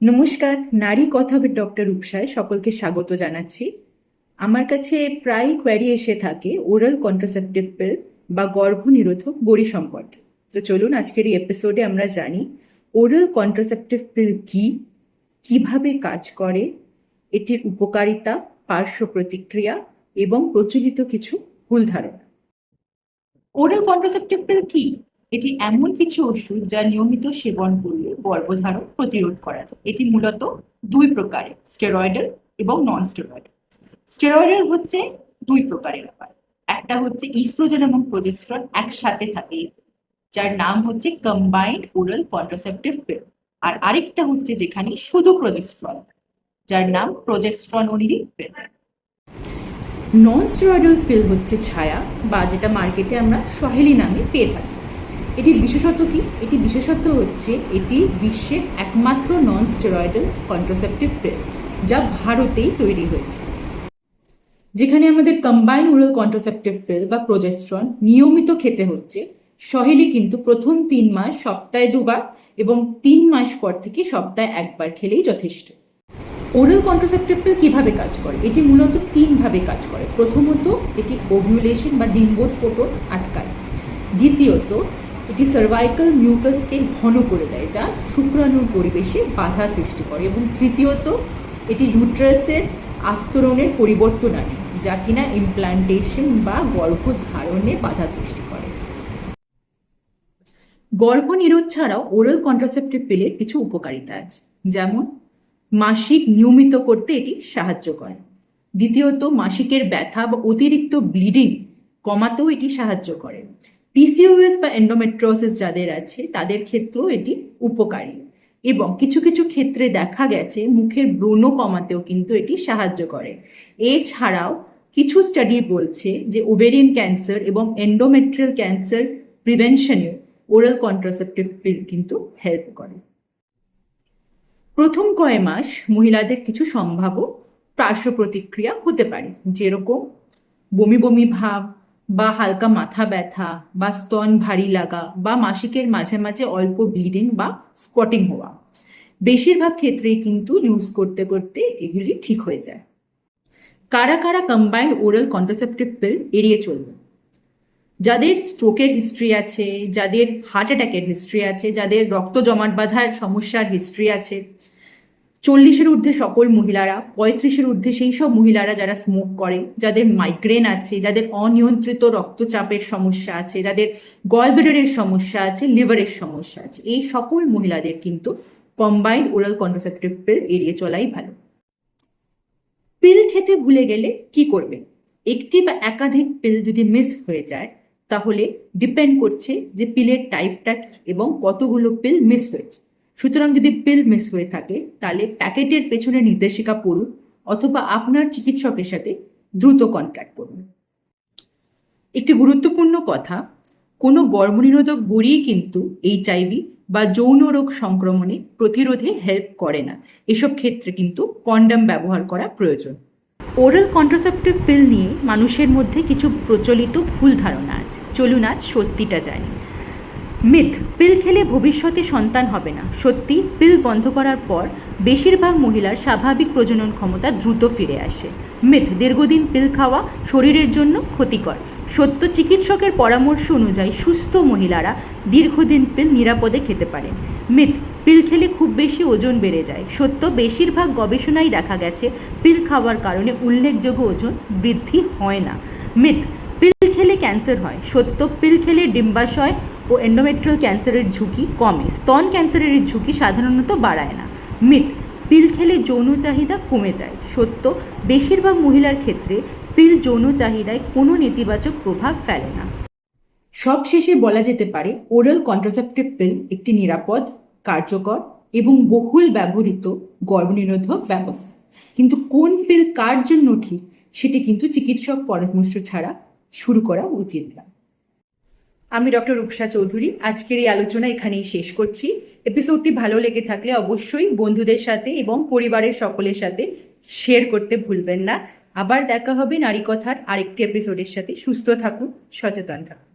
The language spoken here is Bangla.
নমস্কার, নারী কথা উইথ ডক্টর রূপসায় সকলকে স্বাগত জানাচ্ছি। আমার কাছে প্রায় কোয়ারি এসে থাকে ওরাল কন্ট্রাসেপটিভ পিল বা গর্ভনিরোধক বড়ি সম্পর্কে। তো চলুন আজকের এই এপিসোডে আমরা জানি ওরাল কন্ট্রাসেপটিভ পিল কি, কিভাবে কাজ করে, এটির উপকারিতা, পার্শ্ব প্রতিক্রিয়া এবং প্রচলিত কিছু ভুল ধারণা। ওরাল কন্ট্রাসেপটিভ পিল কি? এটি এমন কিছু ওষুধ যা নিয়মিত সেবন করলে গর্ভধারণ প্রতিরোধ করা যায়। এটি মূলত দুই প্রকারের, স্টেরয়েডাল এবং নন স্টেরয়েডাল। স্টেরয়েডাল হচ্ছে দুই প্রকারের আবার, একটা হচ্ছে ইস্ট্রোজেন এবং প্রোজেস্টেরন একসাথে থাকে, যার নাম হচ্ছে কম্বাইন্ড ওরাল কন্ট্রাসেপটিভ পিল। আর আরেকটা হচ্ছে যেখানে শুধু প্রোজেস্টেরন, যার নাম প্রোজেস্টেরন অনলি পিল। নন স্টেরয়েডাল পিল হচ্ছে ছায়া বা যেটা মার্কেটে আমরা সহেলি নামে পেয়ে থাকি। এটির বিশেষত্ব কি? এটি বিশেষত্ব হচ্ছে এটি বিশ্বের একমাত্র নন স্টেরয়েডাল কন্ট্রাসেপটিভ পিল যা ভারতেই তৈরি হয়েছে। যেখানে আমাদের কম্বাইন্ড ওরাল কন্ট্রাসেপটিভ পিল বা প্রোজেস্টেরন নিয়মিত খেতে হচ্ছে, সহেলি কিন্তু প্রথম 3 মাস সপ্তাহে 2বার এবং 3 মাস পর থেকে সপ্তাহে 1বার খেলেই যথেষ্ট। ওরাল কন্ট্রাসেপটিভ পিল কিভাবে কাজ করে? এটি মূলত 3ভাবে কাজ করে। প্রথমত, এটি ওভিউলেশন বা ডিম্বস্ফোটন আটকায়। দ্বিতীয়ত, এটি সার্ভাইকাল মিউকাসকে ঘন করে দেয়, যা শুক্রাণুর পরিবেশে বাধা সৃষ্টি করে। এবং তৃতীয়ত, এটি ইউট্রাসের আস্তরণের পরিবর্তন আনে, যা কিনা ইমপ্লান্টেশন বা গর্ভধারণে বাধা সৃষ্টি করে। গর্ভনিরোধ ছাড়াও ওরাল কন্ট্রাসেপটিভ পিলের কিছু উপকারিতা আছে, যেমন মাসিক নিয়মিত করতে এটি সাহায্য করে। দ্বিতীয়ত, মাসিকের ব্যথা বা অতিরিক্ত ব্লিডিং কমাতেও এটি সাহায্য করে। পিসিওএস বা এন্ডোমেট্রিওসিস যাদের আছে তাদের ক্ষেত্রেও এটি উপকারী। এবং কিছু কিছু ক্ষেত্রে দেখা গেছে মুখের ব্রণ কমাতেও কিন্তু এটি সাহায্য করে। এছাড়াও কিছু স্টাডি বলছে যে ওভেরিয়ান ক্যান্সার এবং এন্ডোমেট্রিয়াল ক্যান্সার প্রিভেনশনে ওরাল কন্ট্রাসেপটিভ পিল কিন্তু হেল্প করে। প্রথম কয়েক মাস মহিলাদের কিছু সম্ভাব্য পার্শ্ব প্রতিক্রিয়া হতে পারে, যেরকম বমি বমি ভাব বা হালকা মাথা ব্যথা বা স্তন ভারী লাগা বা মাসিকের মাঝে মাঝে অল্প ব্লিডিং বা স্পটিং হওয়া। বেশিরভাগ ক্ষেত্রেই কিন্তু ইউজ করতে করতে এগুলি ঠিক হয়ে যায়। কারা কারা কম্বাইন্ড ওরাল কন্ট্রাসেপটিভ পিল এড়িয়ে চলবে? যাদের স্ট্রোকের হিস্ট্রি আছে, যাদের হার্ট অ্যাটাকের হিস্ট্রি আছে, যাদের রক্ত জমাট বাঁধার সমস্যার হিস্ট্রি আছে, 40-এর ঊর্ধ্বে সকল মহিলারা, 35-এর ঊর্ধ্বে সেই সব মহিলারা যারা স্মোক করে, যাদের মাইগ্রেন আছে, যাদের অনিয়ন্ত্রিত রক্তচাপের সমস্যা আছে, যাদের গলব্লাডারের সমস্যা আছে, লিভারের সমস্যা আছে, এই সকল মহিলাদের কিন্তু কম্বাইন্ড ওরাল কন্ট্রাসেপটিভ পিল এড়িয়ে চলাই ভালো। পিল খেতে ভুলে গেলে কি করবেন? একটি বা একাধিক পিল যদি মিস হয়ে যায় তাহলে ডিপেন্ড করছে যে পিলের টাইপটা এবং কতগুলো পিল মিস হয়েছে। সুতরাং যদি পিল মিস হয়ে থাকে তাহলে প্যাকেটের পেছনে নির্দেশিকা পড়ুন অথবা আপনার চিকিৎসকের সাথে দ্রুত কন্ট্যাক্ট করুন। একটি গুরুত্বপূর্ণ কথা, কোনো গর্ভনিরোধক বড়িই কিন্তু এইচআইভি বা যৌন রোগ সংক্রমণে প্রতিরোধে হেল্প করে না। এসব ক্ষেত্রে কিন্তু কন্ডম ব্যবহার করা প্রয়োজন। ওরাল কন্ট্রাসেপটিভ পিল নিয়ে মানুষের মধ্যে কিছু প্রচলিত ভুল ধারণা আছে। চলুন আজ সত্যিটা জানি। মিথ, পিল খেলে ভবিষ্যতে সন্তান হবে না। সত্যি, পিল বন্ধ করার পর বেশিরভাগ মহিলার স্বাভাবিক প্রজনন ক্ষমতা দ্রুত ফিরে আসে। মিথ, দীর্ঘদিন পিল খাওয়া শরীরের জন্য ক্ষতিকর। সত্য, চিকিৎসকের পরামর্শ অনুযায়ী সুস্থ মহিলারা দীর্ঘদিন পিল নিরাপদে খেতে পারেন। মিথ, পিল খেলে খুব বেশি ওজন বেড়ে যায়। সত্য, বেশিরভাগ গবেষণায় দেখা গেছে পিল খাওয়ার কারণে উল্লেখযোগ্য ওজন বৃদ্ধি হয় না। মিথ, পিল খেলে ক্যান্সার হয়। সত্য, পিল খেলে ডিম্বাশয় ও এন্ডোমেট্রিয়াল ক্যান্সারের ঝুঁকি কমে, স্তন ক্যান্সারের ঝুঁকি সাধারণত বাড়ায় না। মিথ, পিল খেলে যৌন চাহিদা কমে যায়। সত্য, বেশিরভাগ মহিলার ক্ষেত্রে পিল যৌন চাহিদায় কোনো নেতিবাচক প্রভাব ফেলে না। সবশেষে বলা যেতে পারে ওরাল কন্ট্রাসেপটিভ পিল একটি নিরাপদ, কার্যকর এবং বহুল ব্যবহৃত গর্ভনিরোধক ব্যবস্থা। কিন্তু কোন পিল কার জন্য ঠিক সেটি কিন্তু চিকিৎসক পরামর্শ ছাড়া শুরু করা উচিত না। আমি ডক্টর রূপসা চৌধুরী আজকের এই আলোচনা এখানেই শেষ করছি। এপিসোডটি ভালো লেগে থাকলে অবশ্যই বন্ধুদের সাথে এবং পরিবারের সকলের সাথে শেয়ার করতে ভুলবেন না। আবার দেখা হবে নারী কথার আরেকটি এপিসোডের সাথে। সুস্থ থাকুন, সচেতন থাকুন।